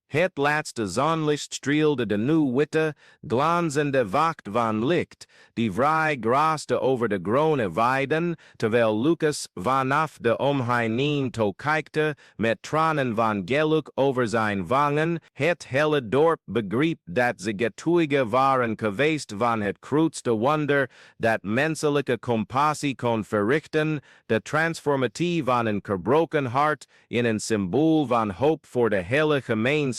Het laatste zonlicht streelde de nu witte, glanzende wacht van licht, die vrij graaste over de groene weiden, terwijl Lucas vanaf de omheining toekijkte, met tranen van geluk over zijn wangen. Het hele dorp begreep dat ze getuige waren geweest van het grootste wonder dat menselijke compassie kon verrichten, de transformatie van een gebroken hart in een symbool van hoop voor de hele gemeenschap.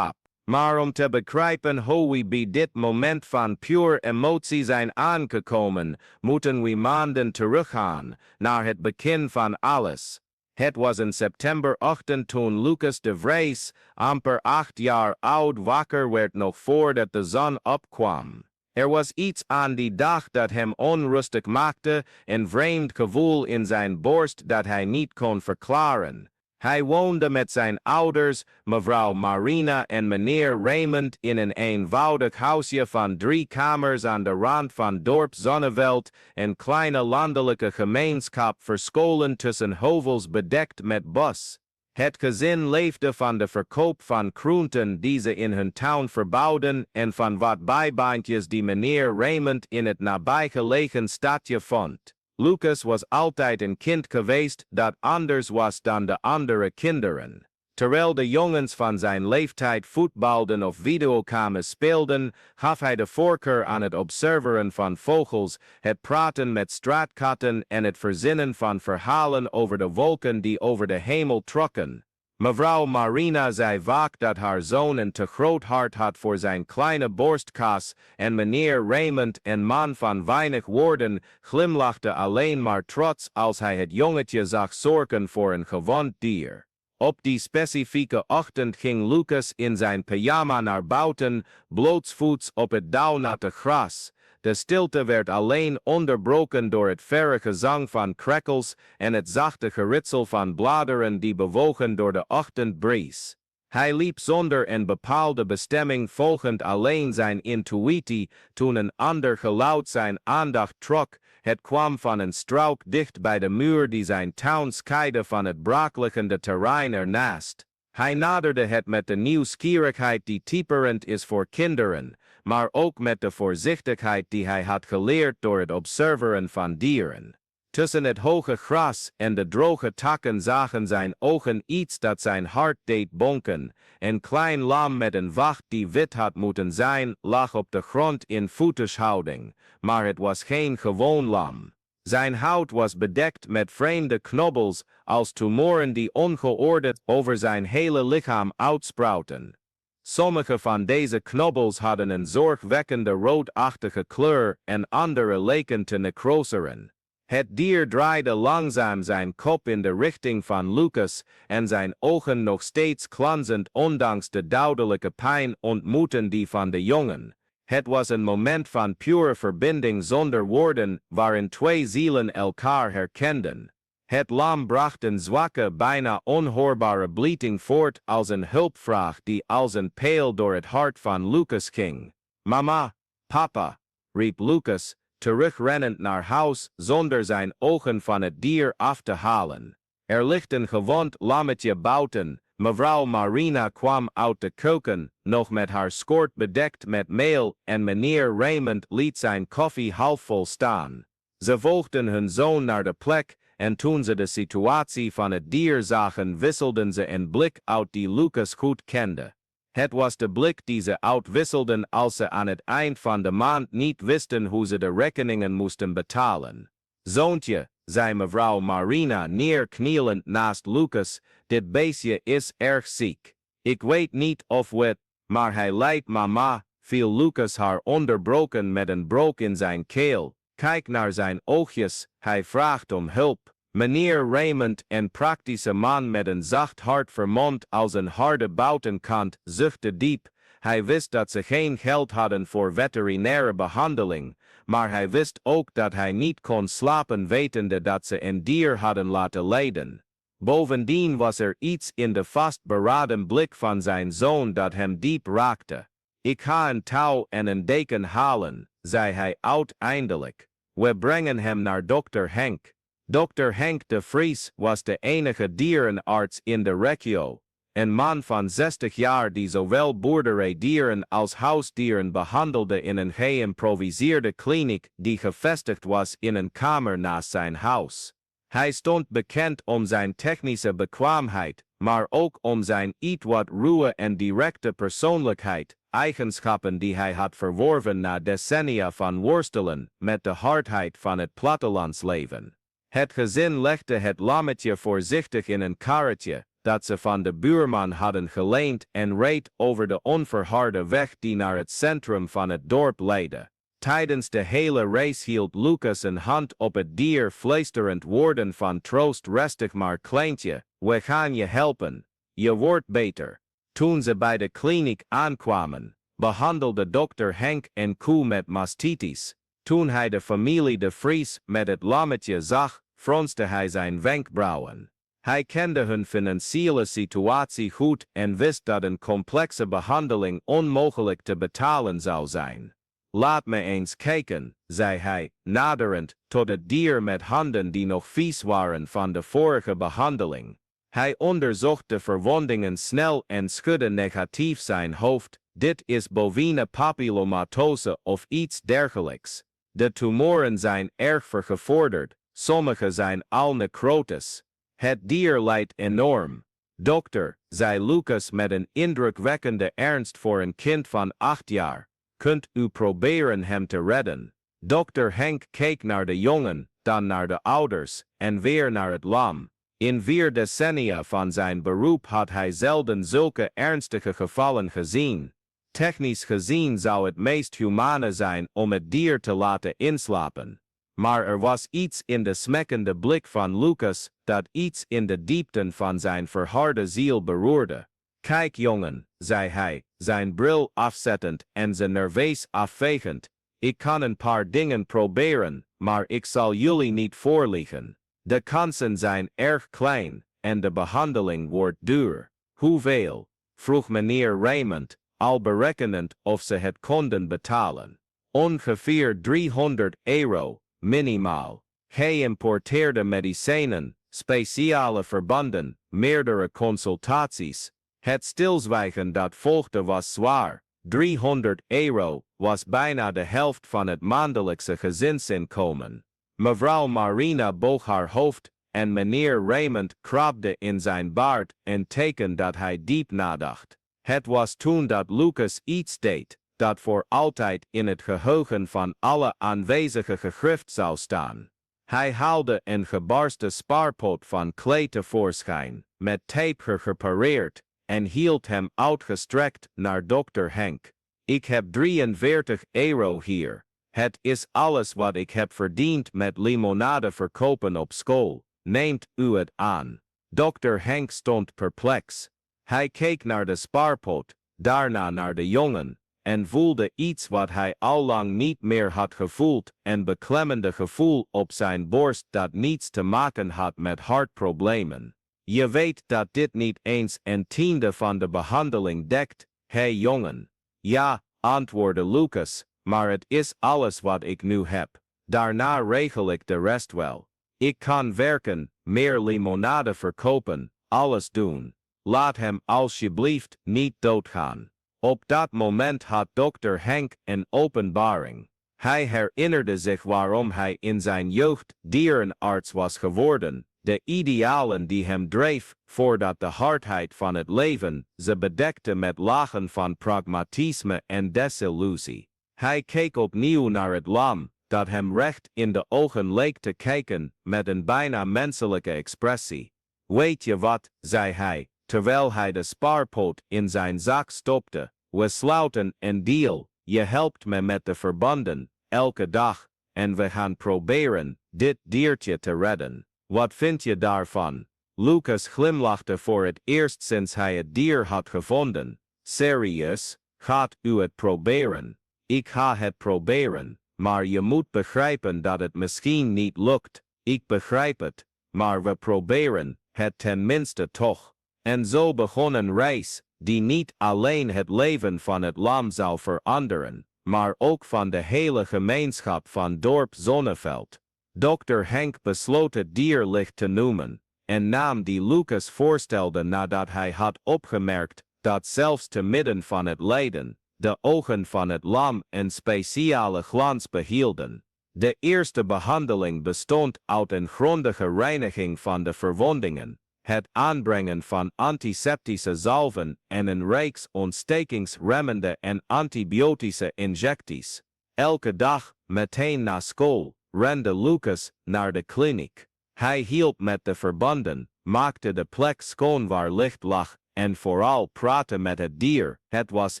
Maar om te begrijpen hoe we bij dit moment van pure emotie zijn aangekomen, moeten we maanden teruggaan, naar het begin van alles. Het was in september 8 toen Lucas de Vries, amper 8 jaar oud, wakker werd nog voordat de zon opkwam. Er was iets aan die dag dat hem onrustig maakte, een vreemd gevoel in zijn borst dat hij niet kon verklaren. Hij woonde met zijn ouders, mevrouw Marina en meneer Raymond in een eenvoudig huisje van 3 kamers aan de rand van dorp Zonneveld, een kleine landelijke gemeenschap verscholen tussen hovels bedekt met bos. Het gezin leefde van de verkoop van groenten die ze in hun tuin verbouwden en van wat bijbaantjes die meneer Raymond in het nabijgelegen stadje vond. Lucas was altijd een kind geweest dat anders was dan de andere kinderen. Terwijl de jongens van zijn leeftijd voetbalden of videogames speelden, gaf hij de voorkeur aan het observeren van vogels, het praten met straatkatten en het verzinnen van verhalen over de wolken die over de hemel trokken. Mevrouw Marina zei vaak dat haar zoon een te groot hart had voor zijn kleine borstkas en meneer Raymond, een man van weinig woorden, glimlachte alleen maar trots als hij het jongetje zag zorgen voor een gewond dier. Op die specifieke ochtend ging Lucas in zijn pyjama naar buiten, blootsvoets op het dauwnatte gras. De stilte werd alleen onderbroken door het verre gezang van krekkels en het zachte geritsel van bladeren die bewogen door de ochtendbries. Hij liep zonder een bepaalde bestemming, volgend alleen zijn intuïtie, toen een ander geluid zijn aandacht trok. Het kwam van een struik dicht bij de muur die zijn tuin scheidde van het braakliggende terrein ernaast. Hij naderde het met de nieuwsgierigheid die typerend is voor kinderen, maar ook met de voorzichtigheid die hij had geleerd door het observeren van dieren. Tussen het hoge gras en de droge takken zagen zijn ogen iets dat zijn hart deed bonken. Een klein lam met een vacht die wit had moeten zijn, lag op de grond in voetenshouding, maar het was geen gewoon lam. Zijn huid was bedekt met vreemde knobbels, als tumoren die ongeordend over zijn hele lichaam uitsprouten. Sommige van deze knobbels hadden een zorgwekkende roodachtige kleur en andere leken te necroseren. Het dier draaide langzaam zijn kop in de richting van Lucas en zijn ogen nog steeds glanzend ondanks de duidelijke pijn ontmoetten die van de jongen. Het was een moment van pure verbinding zonder woorden, waarin 2 zielen elkaar herkenden. Het lam bracht een zwakke, bijna onhoorbare bleating voort als een hulpvraag die als een pijl door het hart van Lucas ging. Mama, papa, riep Lucas, terugrennend naar huis zonder zijn ogen van het dier af te halen. Er ligt een gewond lammetje buiten. Mevrouw Marina kwam uit de keuken, nog met haar schort bedekt met meel, en meneer Raymond liet zijn koffie halfvol staan. Ze volgden hun zoon naar de plek, en toen ze de situatie van het dier zagen, wisselden ze een blik uit die Lucas goed kende. Het was de blik die ze uitwisselden als ze aan het eind van de maand niet wisten hoe ze de rekeningen moesten betalen. Zoontje, zei mevrouw Marina neerknielend naast Lucas, dit beestje is erg ziek. Ik weet niet of we, maar hij lijdt mama, viel Lucas haar onderbroken met een brok in zijn keel. Kijk naar zijn oogjes, hij vraagt om hulp. Meneer Raymond, een praktische man met een zacht hart vermomd als een harde buitenkant, zuchtte diep. Hij wist dat ze geen geld hadden voor veterinaire behandeling, maar hij wist ook dat hij niet kon slapen wetende dat ze een dier hadden laten lijden. Bovendien was er iets in de vastberaden blik van zijn zoon dat hem diep raakte. Ik ga een touw en een deken halen, zei hij uiteindelijk. We brengen hem naar dokter Henk. Dokter Henk de Vries was de enige dierenarts in de regio. een man van 60 jaar die zowel boerderijdieren als huisdieren behandelde in een geïmproviseerde kliniek die gevestigd was in een kamer naast zijn huis. Hij stond bekend om zijn technische bekwaamheid, maar ook om zijn iets wat ruwe en directe persoonlijkheid, eigenschappen die hij had verworven na decennia van worstelen met de hardheid van het plattelandsleven. Het gezin legde het lammetje voorzichtig in een karretje dat ze van de buurman hadden geleend en reed over de onverharde weg die naar het centrum van het dorp leidde. Tijdens de hele race hield Lucas een hand op het dier, fluisterend woorden van troost: rustig maar kleintje, we gaan je helpen, je wordt beter. Toen ze bij de kliniek aankwamen, behandelde dokter Henk een koe met mastitis. Toen hij de familie de Vries met het lammetje zag, fronste hij zijn wenkbrauwen. Hij kende hun financiële situatie goed en wist dat een complexe behandeling onmogelijk te betalen zou zijn. Laat me eens kijken, zei hij, naderend tot het dier met handen die nog vies waren van de vorige behandeling. Hij onderzocht de verwondingen snel en schudde negatief zijn hoofd. Dit is bovine papillomatose of iets dergelijks. De tumoren zijn erg vergevorderd, sommige zijn al necrotisch. Het dier lijdt enorm. Dokter, zei Lucas met een indrukwekkende ernst voor een kind van 8 jaar. Kunt u proberen hem te redden? Dokter Henk keek naar de jongen, dan naar de ouders, en weer naar het lam. In 4 decennia van zijn beroep had hij zelden zulke ernstige gevallen gezien. Technisch gezien zou het meest humane zijn om het dier te laten inslapen. Maar er was iets in de smekkende blik van Lucas dat iets in de diepten van zijn verharde ziel beroerde. Kijk jongen, zei hij, zijn bril afzettend en zijn nerveus afvegend. Ik kan een paar dingen proberen, maar ik zal jullie niet voorliegen. De kansen zijn erg klein en de behandeling wordt duur. Hoeveel? Vroeg meneer Raymond, al berekenend of ze het konden betalen. Ongeveer €300, minimaal. Geïmporteerde medicijnen, speciale verbanden, meerdere consultaties. Het stilzwijgen dat volgde was zwaar. €300 was bijna de helft van het maandelijkse gezinsinkomen. Mevrouw Marina boog haar hoofd en meneer Raymond krabde in zijn baard, een teken dat hij diep nadacht. Het was toen dat Lucas iets deed dat voor altijd in het geheugen van alle aanwezigen gegrift zou staan. Hij haalde een gebarsten spaarpot van klei tevoorschijn, met tape gepareerd, en hield hem uitgestrekt naar dokter Henk. Ik heb €43 hier. Het is alles wat ik heb verdiend met limonade verkopen op school. Neemt u het aan? Dokter Henk stond perplex. Hij keek naar de spaarpot, daarna naar de jongen, en voelde iets wat hij allang niet meer had gevoeld, een beklemmende gevoel op zijn borst dat niets te maken had met hartproblemen. Je weet dat dit niet eens een tiende van de behandeling dekt, hè jongen? Ja, antwoordde Lucas, maar het is alles wat ik nu heb. Daarna regel ik de rest wel. Ik kan werken, meer limonade verkopen, alles doen. Laat hem alsjeblieft niet doodgaan. Op dat moment had dokter Henk een openbaring. Hij herinnerde zich waarom hij in zijn jeugd dierenarts was geworden, de idealen die hem dreef, voordat de hardheid van het leven ze bedekte met lagen van pragmatisme en desillusie. Hij keek opnieuw naar het lam, dat hem recht in de ogen leek te kijken met een bijna menselijke expressie. Weet je wat, zei hij, terwijl hij de spaarpot in zijn zak stopte, we sluiten een deal, je helpt me met de verbanden, elke dag, en we gaan proberen dit diertje te redden. Wat vind je daarvan? Lucas glimlachte voor het eerst sinds hij het dier had gevonden. Serieus, gaat u het proberen? Ik ga het proberen, maar je moet begrijpen dat het misschien niet lukt. Ik begrijp het, maar we proberen het tenminste toch. En zo begon een reis, die niet alleen het leven van het lam zou veranderen, maar ook van de hele gemeenschap van dorp Zonneveld. Dokter Henk besloot het dier licht te noemen. en naam die Lucas voorstelde nadat hij had opgemerkt dat zelfs te midden van het lijden, de ogen van het lam een speciale glans behielden. De eerste behandeling bestond uit een grondige reiniging van de verwondingen, het aanbrengen van antiseptische zalven en een reeks ontstekingsremmende en antibiotische injecties. Elke dag, meteen na school, rende Lucas naar de kliniek. Hij hielp met de verbanden, maakte de plek schoon waar licht lag en vooral praatte met het dier. Het was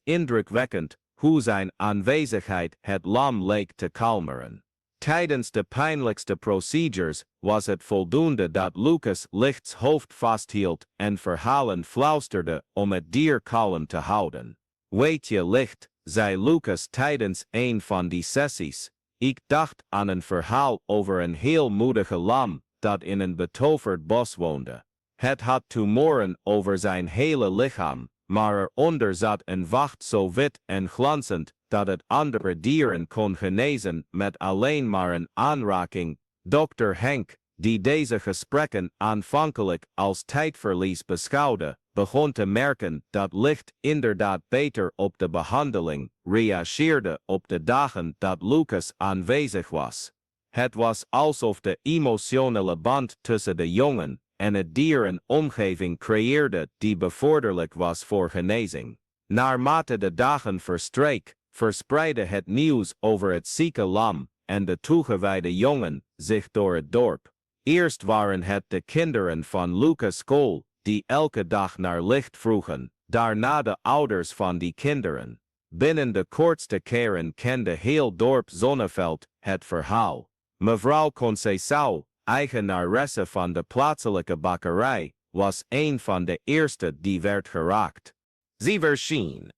indrukwekkend hoe zijn aanwezigheid het lam leek te kalmeren. Tijdens de pijnlijkste procedures was het voldoende dat Lucas lichts hoofd vasthield en verhalen fluisterde om het dier kalm te houden. Weet je licht, zei Lucas tijdens een van die sessies, ik dacht aan een verhaal over een heel moedige lam dat in een betoverd bos woonde. Het had tumoren over zijn hele lichaam, maar eronder zat een vacht zo wit en glanzend dat het andere dieren kon genezen met alleen maar een aanraking. Dr. Henk, die deze gesprekken aanvankelijk als tijdverlies beschouwde, begon te merken dat licht inderdaad beter op de behandeling reageerde op de dagen dat Lucas aanwezig was. Het was alsof de emotionele band tussen de jongen en het dier een omgeving creëerde die bevorderlijk was voor genezing. Naarmate de dagen verstreek, verspreidde het nieuws over het zieke lam en de toegewijde jongen zich door het dorp. Eerst waren het de kinderen van Lucas' school, die elke dag naar licht vroegen, daarna de ouders van die kinderen. Binnen de kortste keren kende heel dorp Zonneveld het verhaal. Mevrouw Conceição, eigenaresse van de plaatselijke bakkerij, was een van de eerste die werd geraakt. Ze verscheen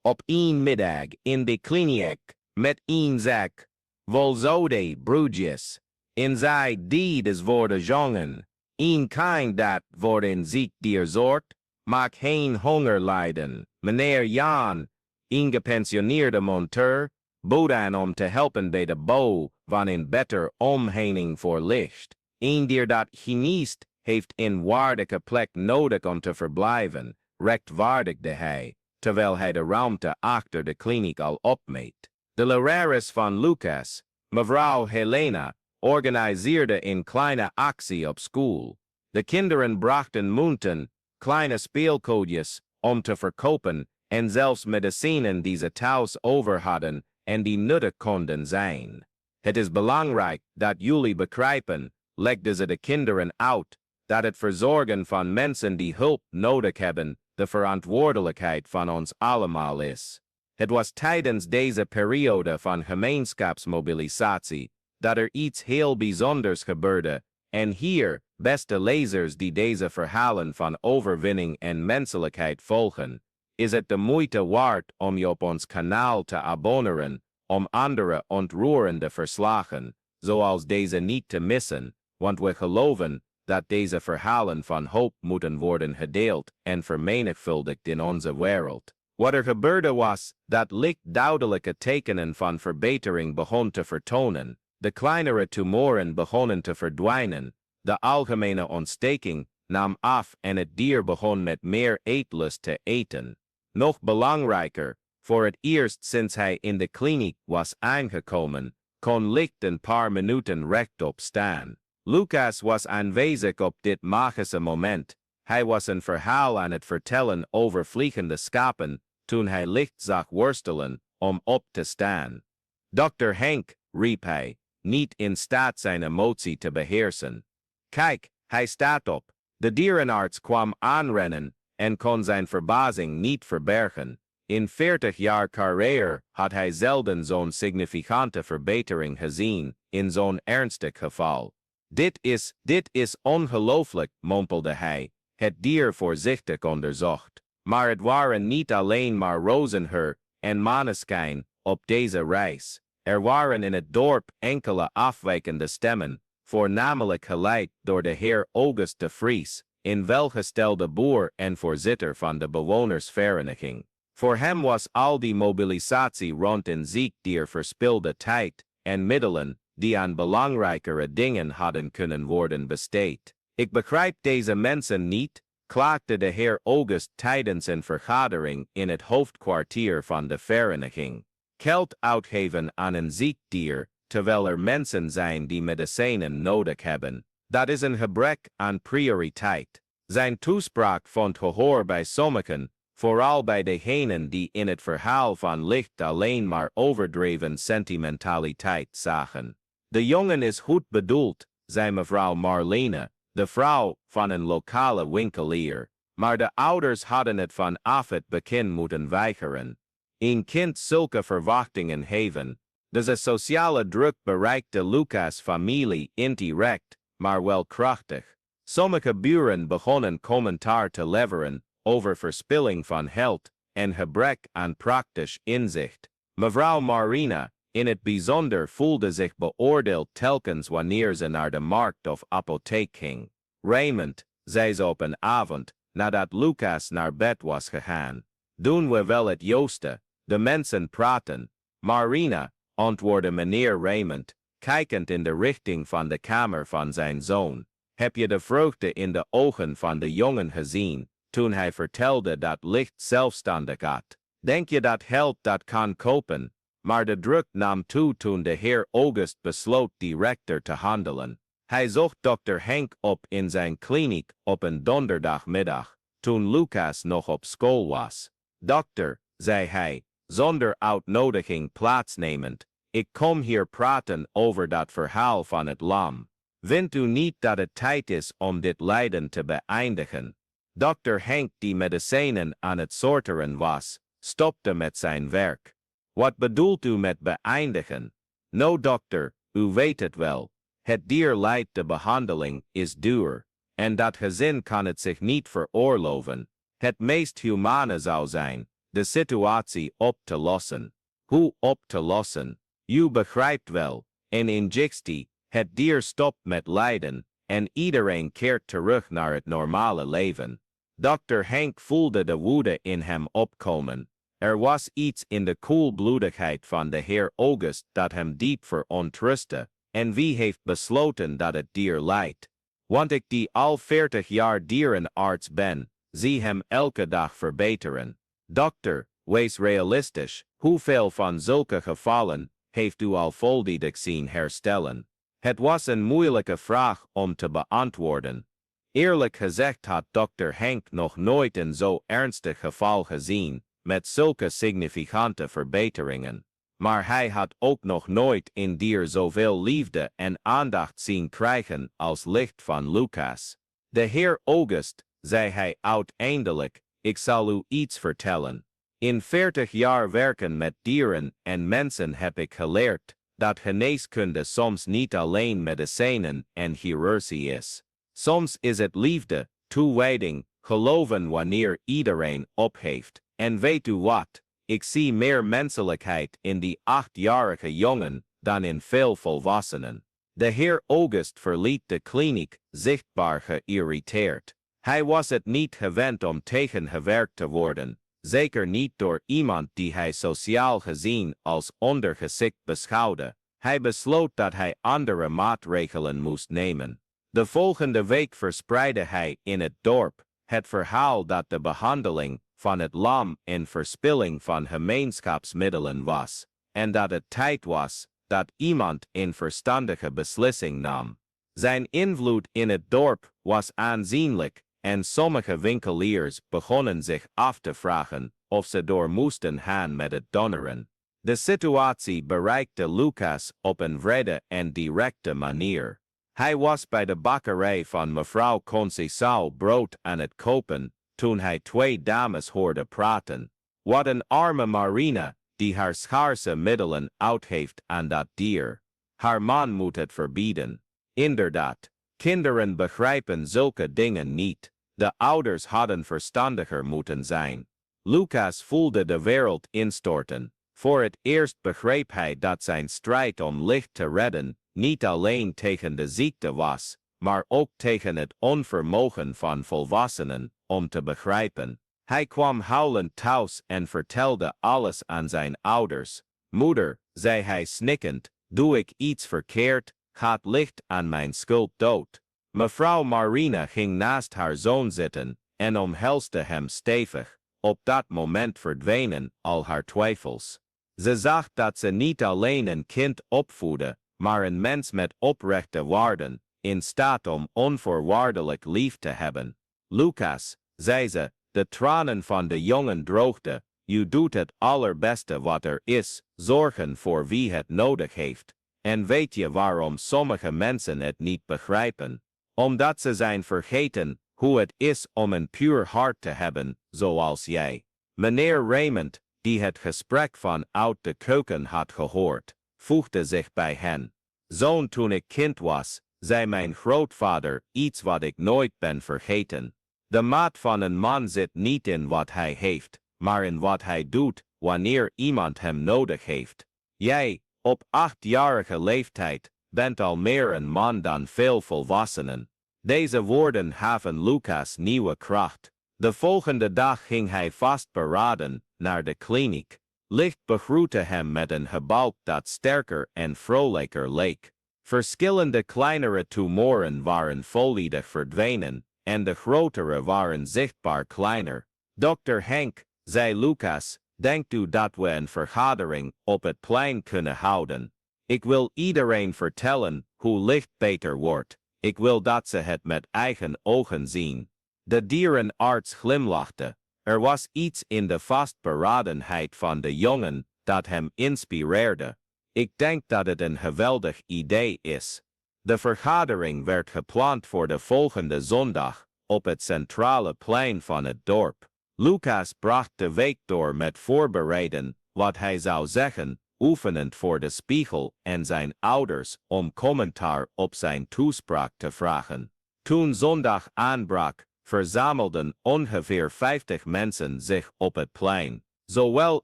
op een middag in de kliniek met een zak vol zode broodjes. En zij deed es voor de jongen, een kind dat voor een ziek dier zorgt, mag geen honger lijden. Meneer Jan, een gepensioneerde monteur, bood aan om te helpen bij de bouw van een beter omheining voor licht. Een dier dat geneest heeft een waardige plek nodig om te verblijven, rechtvaardigde hij, terwijl hij de ruimte achter de kliniek al opmeet. De lerares van Lucas, mevrouw Helena, organiseerde een kleine actie op school. De kinderen brachten munten, kleine speelkoodjes, om te verkopen en zelfs medicijnen die ze thuis over hadden en die nuttig konden zijn. Het is belangrijk dat jullie begrijpen, legde ze de kinderen uit, dat het verzorgen van mensen die hulp nodig hebben de verantwoordelijkheid van ons allemaal is. Het was tijdens deze periode van gemeenschapsmobilisatie dat er iets heel bijzonders gebeurde, en hier, beste lezers die deze verhalen van overwinning en menselijkheid volgen, is het de moeite waard om je op ons kanaal te abonneren, om andere ontroerende verslagen, zoals deze niet te missen, want we geloven dat deze verhalen van hoop moeten worden gedeeld en vermenigvuldigd in onze wereld. Wat er gebeurde was, dat licht duidelijke tekenen van verbetering begon te vertonen, de kleinere tumoren begonnen te verdwijnen, de algemene ontsteking nam af en het dier begon met meer eetlust te eten. Nog belangrijker, voor het eerst sinds hij in de kliniek was aangekomen, kon licht een paar minuten rechtop staan. Lucas was aanwezig op dit magische moment. Hij was een verhaal aan het vertellen over vliegende schapen, toen hij licht zag worstelen om op te staan. Dr. Henk, riep hij, niet in staat zijn emotie te beheersen. Kijk, hij staat op. De dierenarts kwam aanrennen en kon zijn verbazing niet verbergen. In 40 jaar carrière had hij zelden zo'n significante verbetering gezien in zo'n ernstig geval. Dit is ongelooflijk, mompelde hij, het dier voorzichtig onderzocht. Maar het waren niet alleen maar rozenheur en maneschijn op deze reis. Er waren in het dorp enkele afwijkende stemmen, voornamelijk geleid door de heer August de Vries, een welgestelde boer en voorzitter van de bewonersvereniging. Voor hem was al die mobilisatie rond een ziek dier verspilde tijd en middelen die aan belangrijkere dingen hadden kunnen worden besteed. Ik begrijp deze mensen niet, klaagde de heer August tijdens een vergadering in het hoofdkwartier van de vereniging. Geld uitgeven aan een ziek dier, terwijl er mensen zijn die medicijnen nodig hebben. Dat is een gebrek aan prioriteit. Zijn toespraak vond gehoor bij sommigen, vooral bij degenen die in het verhaal van licht alleen maar overdreven sentimentaliteit zagen. De jongen is goed bedoeld, zei mevrouw Marlene, de vrouw van een lokale winkelier, maar de ouders hadden het vanaf het begin moeten weigeren. Een kind zulke verwachtingen heeft. De sociale druk bereikte Lucas' familie indirect, maar wel krachtig. Sommige buren begonnen commentaar te leveren over verspilling van geld en gebrek aan praktisch inzicht. Mevrouw Marina, in het bijzonder, voelde zich beoordeeld telkens wanneer ze naar de markt of apotheek ging. Raymond, zei ze op een avond, nadat Lucas naar bed was gegaan. Doen we wel het juiste, de mensen praten. Marina, antwoordde meneer Raymond, kijkend in de richting van de kamer van zijn zoon. Heb je de vreugde in de ogen van de jongen gezien, toen hij vertelde dat licht zelfstandig had? Denk je dat geld dat kan kopen? Maar de druk nam toe toen de heer August besloot directer te handelen. Hij zocht dokter Henk op in zijn kliniek op een donderdagmiddag, toen Lucas nog op school was. Dokter, zei hij, zonder uitnodiging plaatsnemend, ik kom hier praten over dat verhaal van het lam. Vindt u niet dat het tijd is om dit lijden te beëindigen? Dokter Henk, die medicijnen aan het sorteren was, stopte met zijn werk. Wat bedoelt u met beëindigen? No, dokter, u weet het wel. Het dier lijdt, de behandeling is duur, en dat gezin kan het zich niet veroorloven. Het meest humane zou zijn de situatie op te lossen. Hoe op te lossen? U begrijpt wel, een injectie, het dier stopt met lijden, en iedereen keert terug naar het normale leven. Dokter Henk voelde de woede in hem opkomen. Er was iets in de koelbloedigheid van de heer August dat hem diep verontrustte. En wie heeft besloten dat het dier lijdt? Want ik, die al 40 jaar dierenarts ben, zie hem elke dag verbeteren. Dokter, wees realistisch. Hoeveel van zulke gevallen heeft u al volledig zien herstellen? Het was een moeilijke vraag om te beantwoorden. Eerlijk gezegd had dokter Henk nog nooit een zo ernstig geval gezien, met zulke significante verbeteringen. Maar hij had ook nog nooit een dier zoveel liefde en aandacht zien krijgen als licht van Lucas. De heer August, zei hij uiteindelijk, ik zal u iets vertellen. In 40 jaar werken met dieren en mensen heb ik geleerd dat geneeskunde soms niet alleen medicijnen en chirurgie is. Soms is het liefde, toewijding, geloven wanneer iedereen opgeeft. En weet u wat? Ik zie meer menselijkheid in die 8-jarige jongen dan in veel volwassenen. De heer August verliet de kliniek, zichtbaar geïrriteerd. Hij was het niet gewend om tegengewerkt te worden, zeker niet door iemand die hij sociaal gezien als ondergeschikt beschouwde. Hij besloot dat hij andere maatregelen moest nemen. De volgende week verspreidde hij in het dorp het verhaal dat de behandeling van het lam en verspilling van gemeenschapsmiddelen was, en dat het tijd was dat iemand een verstandige beslissing nam. Zijn invloed in het dorp was aanzienlijk, en sommige winkeliers begonnen zich af te vragen of ze door moesten gaan met het donneren. De situatie bereikte Lucas op een wrede en directe manier. Hij was bij de bakkerij van mevrouw Conceição brood aan het kopen, toen hij 2 dames hoorde praten. Wat een arme Marina, die haar schaarse middelen uitgeeft aan dat dier. Haar man moet het verbieden. Inderdaad, kinderen begrijpen zulke dingen niet. De ouders hadden verstandiger moeten zijn. Lucas voelde de wereld instorten. Voor het eerst begreep hij dat zijn strijd om licht te redden niet alleen tegen de ziekte was, maar ook tegen het onvermogen van volwassenen om te begrijpen. Hij kwam huilend thuis en vertelde alles aan zijn ouders. Moeder, zei hij snikkend, doe ik iets verkeerd, gaat licht aan mijn schuld dood. Mevrouw Marina ging naast haar zoon zitten en omhelste hem stevig. Op dat moment verdwenen al haar twijfels. Ze zag dat ze niet alleen een kind opvoedde, maar een mens met oprechte waarden, in staat om onvoorwaardelijk lief te hebben. Lucas, zei ze, de tranen van de jongen droogde. Je doet het allerbeste wat er is, zorgen voor wie het nodig heeft. En weet je waarom sommige mensen het niet begrijpen? Omdat ze zijn vergeten hoe het is om een puur hart te hebben, zoals jij. Meneer Raymond, die het gesprek van uit de keuken had gehoord, voegde zich bij hen. Zoon, toen ik kind was, zei mijn grootvader iets wat ik nooit ben vergeten. De maat van een man zit niet in wat hij heeft, maar in wat hij doet wanneer iemand hem nodig heeft. Jij, op 8-jarige leeftijd, bent al meer een man dan veel volwassenen. Deze woorden gaven Lucas nieuwe kracht. De volgende dag ging hij vastberaden naar de kliniek. Licht begroette hem met een gebouw dat sterker en vrolijker leek. Verschillende kleinere tumoren waren volledig verdwenen en de grotere waren zichtbaar kleiner. Dr. Henk, zei Lucas, denkt u dat we een vergadering op het plein kunnen houden? Ik wil iedereen vertellen hoe licht beter wordt. Ik wil dat ze het met eigen ogen zien. De dierenarts glimlachte. Er was iets in de vastberadenheid van de jongen dat hem inspireerde. Ik denk dat het een geweldig idee is. De vergadering werd gepland voor de volgende zondag op het centrale plein van het dorp. Lucas bracht de week door met voorbereiden wat hij zou zeggen, oefenend voor de spiegel en zijn ouders om commentaar op zijn toespraak te vragen. Toen zondag aanbrak, verzamelden ongeveer 50 mensen zich op het plein. Zowel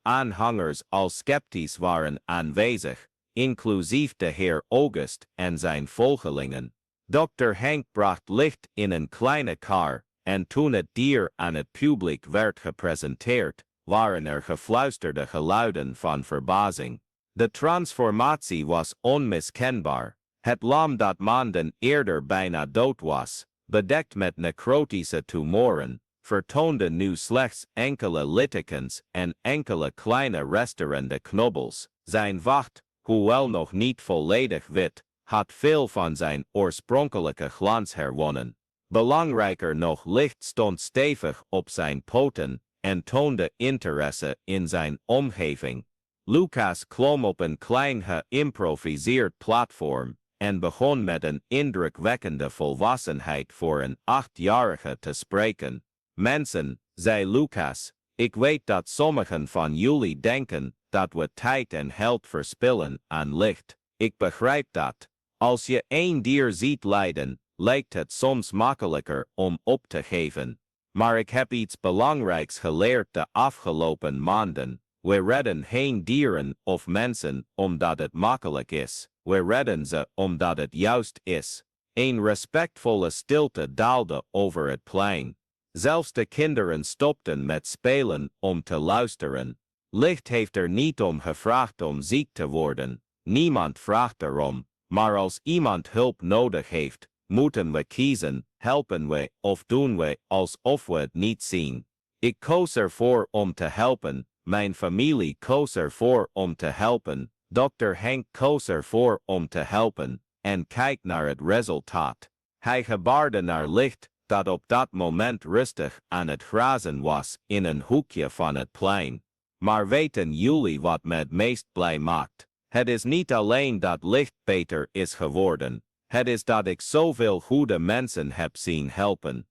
aanhangers als sceptisch waren aanwezig, inclusief de heer August en zijn volgelingen. Dr. Henk bracht licht in een kleine kar, en toen het dier aan het publiek werd gepresenteerd, waren er gefluisterde geluiden van verbazing. De transformatie was onmiskenbaar. Het lam dat maanden eerder bijna dood was, bedekt met necrotische tumoren, vertoonde nu slechts enkele littekens en enkele kleine resterende knobbels. Zijn vacht, hoewel nog niet volledig wit, had veel van zijn oorspronkelijke glans herwonnen. Belangrijker nog, licht stond stevig op zijn poten en toonde interesse in zijn omgeving. Lucas klom op een klein geïmproviseerd platform en begon met een indrukwekkende volwassenheid voor een 8-jarige te spreken. Mensen, zei Lucas, ik weet dat sommigen van jullie denken dat we tijd en geld verspillen aan licht. Ik begrijp dat. Als je één dier ziet lijden, lijkt het soms makkelijker om op te geven. Maar ik heb iets belangrijks geleerd de afgelopen maanden. We redden geen dieren of mensen omdat het makkelijk is. We redden ze omdat het juist is. Een respectvolle stilte daalde over het plein. Zelfs de kinderen stopten met spelen om te luisteren. Licht heeft er niet om gevraagd om ziek te worden. Niemand vraagt erom. Maar als iemand hulp nodig heeft, moeten we kiezen, helpen we of doen we alsof we het niet zien. Ik koos ervoor om te helpen. Mijn familie koos ervoor om te helpen. Dr. Henk koos ervoor om te helpen. En kijk naar het resultaat. Hij gebaarde naar licht, dat op dat moment rustig aan het grazen was in een hoekje van het plein. Maar weten jullie wat me het meest blij maakt? Het is niet alleen dat licht beter is geworden. Het is dat ik zoveel goede mensen heb zien helpen.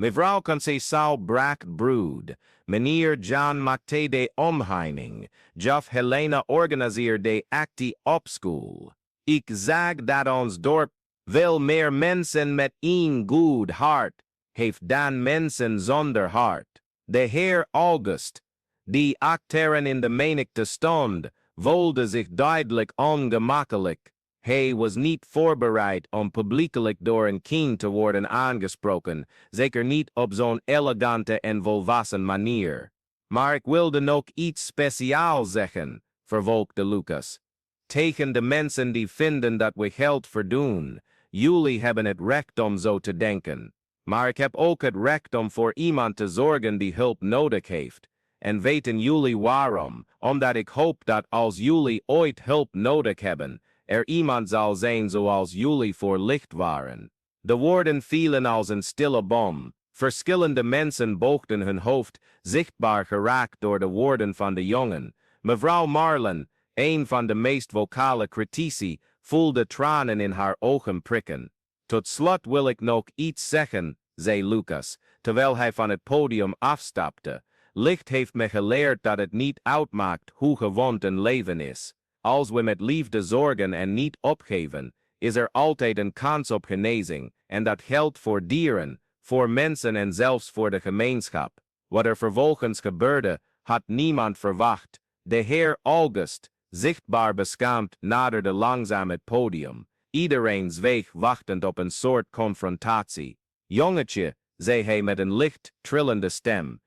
Mevrouw Conceição Brack Brood, meneer John maakte de omheining, Juf Helena organiseerde actie op school. Ik zag dat ons dorp veel meer mensen met een goed hart heeft dan mensen zonder hart. De heer August, die acteren in de menigte stond, voelde zich duidelijk ongemakkelijk. Hij was niet voorbereid om publiekelijk door een kind te worden aangesproken, zeker niet op zo'n elegante en volwassen manier. Maar ik wilde nog iets speciaals zeggen, vervolgde Lucas. Tegen de mensen die vinden dat we geld verdoen. jullie hebben het recht om zo te denken. Maar ik heb ook het recht om voor iemand te zorgen die hulp nodig heeft. En weten jullie waarom? Omdat ik hoop dat als jullie ooit hulp nodig hebben, iemand zal zijn zoals jullie voor licht waren. De woorden vielen als een stille bom. Verschillende mensen boogden hun hoofd, zichtbaar geraakt door de woorden van de jongen. Mevrouw Marlen, een van de meest vocale critici, voelde tranen in haar ogen prikken. Tot slot wil ik nog iets zeggen, zei Lucas, terwijl hij van het podium afstapte. Licht heeft me geleerd dat het niet uitmaakt hoe gewond een leven is. Als we met liefde zorgen en niet opgeven, is altijd een kans op genezing, en dat geldt voor dieren, voor mensen en zelfs voor de gemeenschap. Wat er vervolgens gebeurde, had niemand verwacht. De heer August, zichtbaar beschaamd, naderde langzaam het podium. Iedereen zweeg wachtend op een soort confrontatie. Jongetje, zei hij met een licht, trillende stem.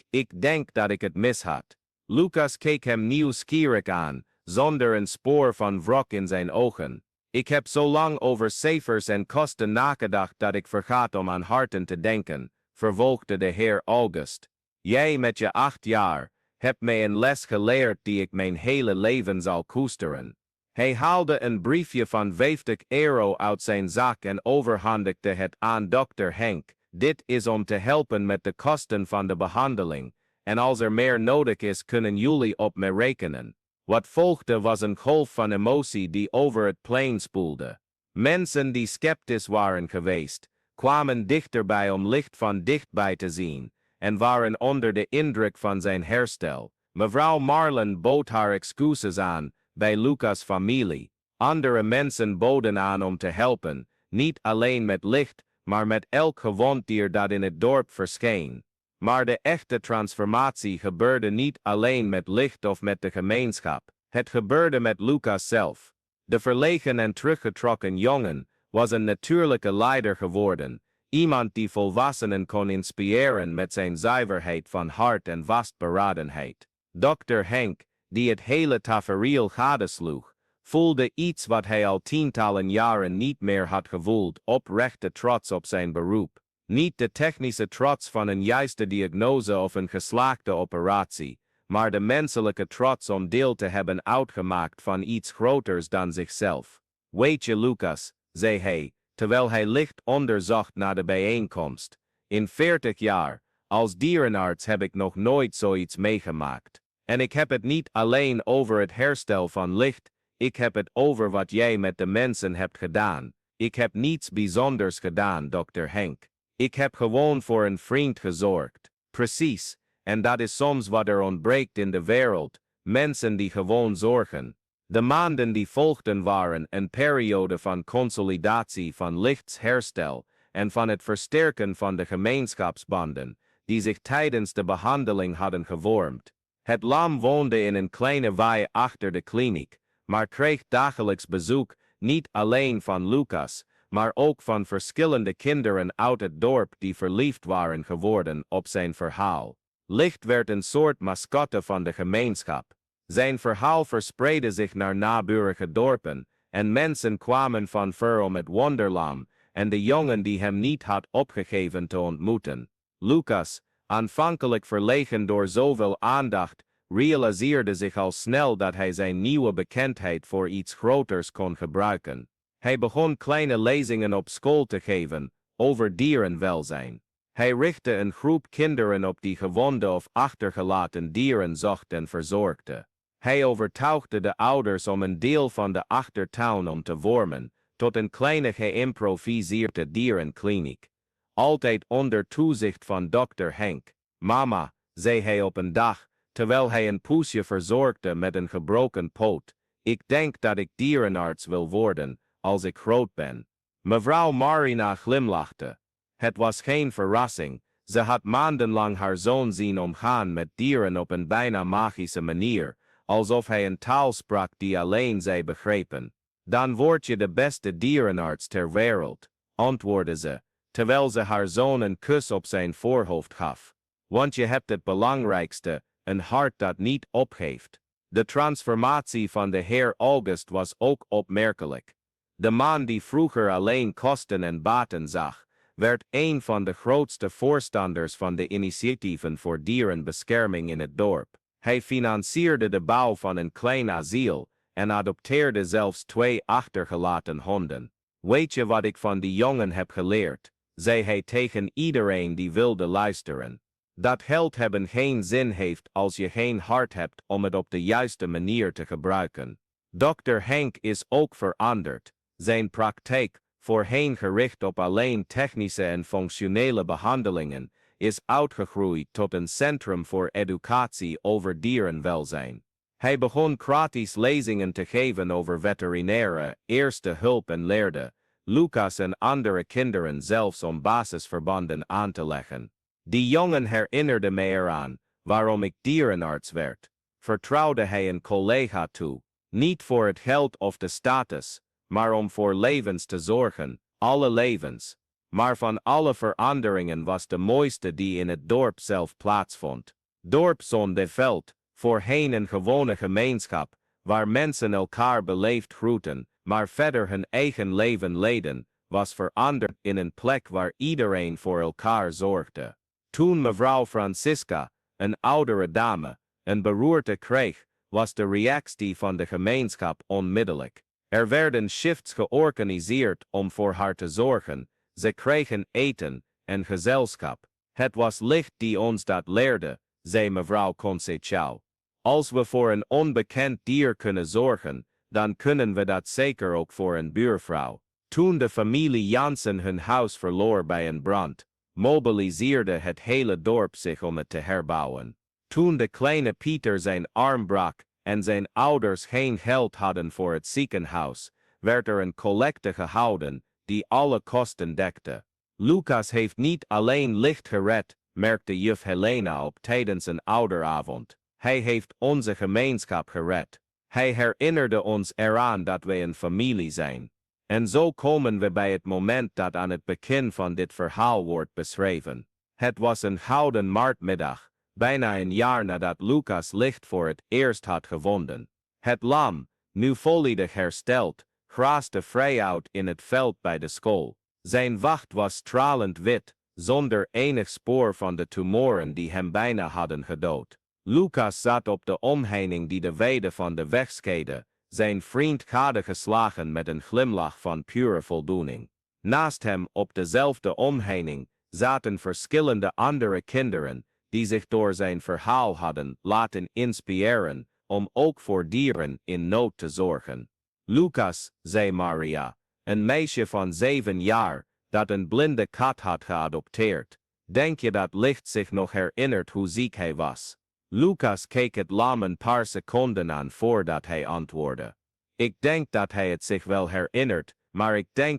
Ik denk dat ik het mis had. Lucas keek hem nieuwsgierig aan, zonder een spoor van wrok in zijn ogen. Ik heb zo lang over cijfers en kosten nagedacht dat ik vergat om aan harten te denken, vervolgde de heer August. Jij met je 8 jaar, hebt mij een les geleerd die ik mijn hele leven zal koesteren. Hij haalde een briefje van €50 uit zijn zak en overhandigde het aan dokter Henk. Dit is om te helpen met de kosten van de behandeling, en als er meer nodig is kunnen jullie op me rekenen. Wat volgde was een golf van emotie die over het plein spoelde. Mensen die sceptisch waren geweest, kwamen dichterbij om licht van dichtbij te zien, en waren onder de indruk van zijn herstel. Mevrouw Marlen bood haar excuses aan, bij Lucas' familie. Andere mensen boden aan om te helpen, niet alleen met licht, maar met elk gewond dier dat in het dorp verscheen. Maar de echte transformatie gebeurde niet alleen met licht of met de gemeenschap. Het gebeurde met Lucas zelf. De verlegen en teruggetrokken jongen was een natuurlijke leider geworden, iemand die volwassenen kon inspireren met zijn zuiverheid van hart en vastberadenheid. Dr. Henk, die het hele tafereel gadesloeg, voelde iets wat hij al tientallen jaren niet meer had gevoeld, oprechte trots op zijn beroep. Niet de technische trots van een juiste diagnose of een geslaagde operatie, maar de menselijke trots om deel te hebben uitgemaakt van iets groters dan zichzelf. Weet je Lucas, zei hij, terwijl hij licht onderzocht naar de bijeenkomst, in 40 jaar, als dierenarts heb ik nog nooit zoiets meegemaakt. En ik heb het niet alleen over het herstel van licht, ik heb het over wat jij met de mensen hebt gedaan. Ik heb niets bijzonders gedaan, dokter Henk. Ik heb gewoon voor een vriend gezorgd. Precies, en dat is soms wat er ontbreekt in de wereld, mensen die gewoon zorgen. De maanden die volgden waren een periode van consolidatie van lichtsherstel en van het versterken van de gemeenschapsbanden, die zich tijdens de behandeling hadden gevormd. Het lam woonde in een kleine wei achter de kliniek, maar kreeg dagelijks bezoek, niet alleen van Lucas, maar ook van verschillende kinderen uit het dorp die verliefd waren geworden op zijn verhaal. Licht werd een soort mascotte van de gemeenschap. Zijn verhaal verspreidde zich naar naburige dorpen, en mensen kwamen van ver om het wonderlam en de jongen die hem niet had opgegeven te ontmoeten. Lucas, aanvankelijk verlegen door zoveel aandacht, realiseerde zich al snel dat hij zijn nieuwe bekendheid voor iets groters kon gebruiken. Hij begon kleine lezingen op school te geven, over dierenwelzijn. Hij richtte een groep kinderen op die gewonde of achtergelaten dieren zocht en verzorgde. Hij overtuigde de ouders om een deel van de achtertuin om te vormen, tot een kleine geïmproviseerde dierenkliniek. Altijd onder toezicht van dokter Henk. Mama, zei hij op een dag, terwijl hij een poesje verzorgde met een gebroken poot, ik denk dat ik dierenarts wil worden, als ik groot ben. Mevrouw Marina glimlachte. Het was geen verrassing, ze had maandenlang haar zoon zien omgaan met dieren op een bijna magische manier, alsof hij een taal sprak die alleen zij begrepen. Dan word je de beste dierenarts ter wereld, antwoordde ze, terwijl ze haar zoon een kus op zijn voorhoofd gaf. Want je hebt het belangrijkste, een hart dat niet opgeeft. De transformatie van de heer August was ook opmerkelijk. De man die vroeger alleen kosten en baten zag, werd een van de grootste voorstanders van de initiatieven voor dierenbescherming in het dorp. Hij financierde de bouw van een klein asiel en adopteerde zelfs 2 achtergelaten honden. Weet je wat ik van die jongen heb geleerd? Zei hij tegen iedereen die wilde luisteren. Dat geld hebben geen zin heeft als je geen hart hebt om het op de juiste manier te gebruiken. Dr. Henk is ook veranderd. Zijn praktijk, voorheen gericht op alleen technische en functionele behandelingen, is uitgegroeid tot een centrum voor educatie over dierenwelzijn. Hij begon gratis lezingen te geven over veterinaire, eerste hulp en leerde Lucas en andere kinderen zelfs om basisverbanden aan te leggen. Die jongen herinnerde me eraan waarom ik dierenarts werd. Vertrouwde hij een collega toe, niet voor het geld of de status, maar om voor levens te zorgen, alle levens. Maar van alle veranderingen was de mooiste die in het dorp zelf plaatsvond. Dorp Zonneveld, voorheen een gewone gemeenschap, waar mensen elkaar beleefd groeten, maar verder hun eigen leven leden, was veranderd in een plek waar iedereen voor elkaar zorgde. Toen mevrouw Francisca, een oudere dame, een beroerte kreeg, was de reactie van de gemeenschap onmiddellijk. Er werden shifts georganiseerd om voor haar te zorgen, ze kregen eten en gezelschap. Het was licht die ons dat leerde, zei mevrouw Conceição. Als we voor een onbekend dier kunnen zorgen, dan kunnen we dat zeker ook voor een buurvrouw. Toen de familie Jansen hun huis verloor bij een brand, mobiliseerde het hele dorp zich om het te herbouwen. Toen de kleine Pieter zijn arm brak en zijn ouders geen geld hadden voor het ziekenhuis, werd er een collecte gehouden die alle kosten dekte. Lucas heeft niet alleen licht gered, merkte juf Helena op tijdens een ouderavond. Hij heeft onze gemeenschap gered. Hij herinnerde ons eraan dat wij een familie zijn. En zo komen we bij het moment dat aan het begin van dit verhaal wordt beschreven. Het was een gouden maartmiddag, bijna een jaar nadat Lucas licht voor het eerst had gevonden. Het lam, nu volledig hersteld, graaste vrij uit in het veld bij de school. Zijn vacht was stralend wit, zonder enig spoor van de tumoren die hem bijna hadden gedood. Lucas zat op de omheining die de weide van de weg scheidde, zijn vriend gadegeslagen met een glimlach van pure voldoening. Naast hem op dezelfde omheining zaten verschillende andere kinderen, die zich door zijn verhaal hadden laten inspireren om ook voor dieren in nood te zorgen. Lucas, zei Maria, een meisje van 7 jaar, dat een blinde kat had geadopteerd. Denk je dat licht zich nog herinnert hoe ziek hij was? Lucas keek het lam een paar seconden aan voordat hij antwoordde. Ik denk dat hij het zich wel herinnert, maar ik denk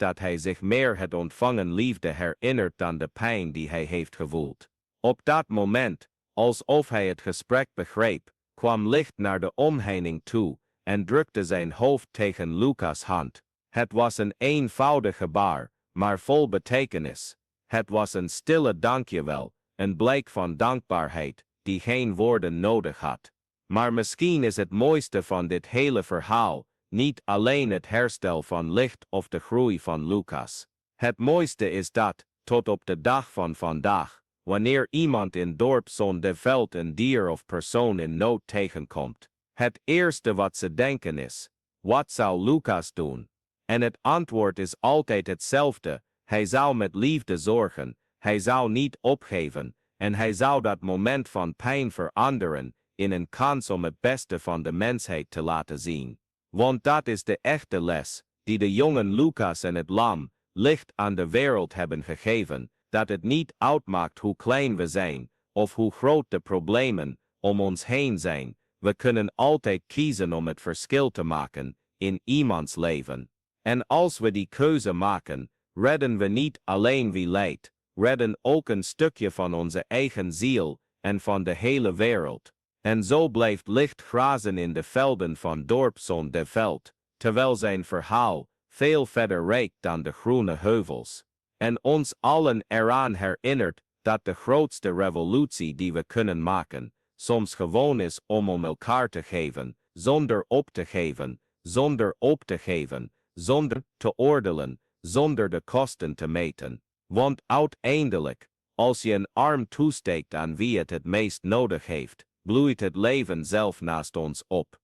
dat hij zich meer het ontvangen liefde herinnert dan de pijn die hij heeft gevoeld. Op dat moment, alsof hij het gesprek begreep, kwam licht naar de omheining toe en drukte zijn hoofd tegen Lucas' hand. Het was een eenvoudig gebaar, maar vol betekenis. Het was een stille dankjewel, een blijk van dankbaarheid, die geen woorden nodig had. Maar misschien is het mooiste van dit hele verhaal niet alleen het herstel van licht of de groei van Lucas. Het mooiste is dat, tot op de dag van vandaag, wanneer iemand in dorp Zonneveld een dier of persoon in nood tegenkomt, het eerste wat ze denken is: wat zou Lucas doen? En het antwoord is altijd hetzelfde: hij zou met liefde zorgen, hij zou niet opgeven, en hij zou dat moment van pijn veranderen in een kans om het beste van de mensheid te laten zien. Want dat is de echte les die de jongen Lucas en het lam licht aan de wereld hebben gegeven, dat het niet uitmaakt hoe klein we zijn, of hoe groot de problemen om ons heen zijn, we kunnen altijd kiezen om het verschil te maken in iemands leven. En als we die keuze maken, redden we niet alleen wie lijdt, redden ook een stukje van onze eigen ziel en van de hele wereld. En zo blijft licht grazen in de velden van dorp Zonneveld, terwijl zijn verhaal veel verder reikt dan de groene heuvels. En ons allen eraan herinnert dat de grootste revolutie die we kunnen maken, soms gewoon is om elkaar te geven, zonder op te geven, zonder op te geven, zonder te oordelen, zonder de kosten te meten. Want uiteindelijk, als je een arm toesteekt aan wie het meest nodig heeft, bloeit het leven zelf naast ons op.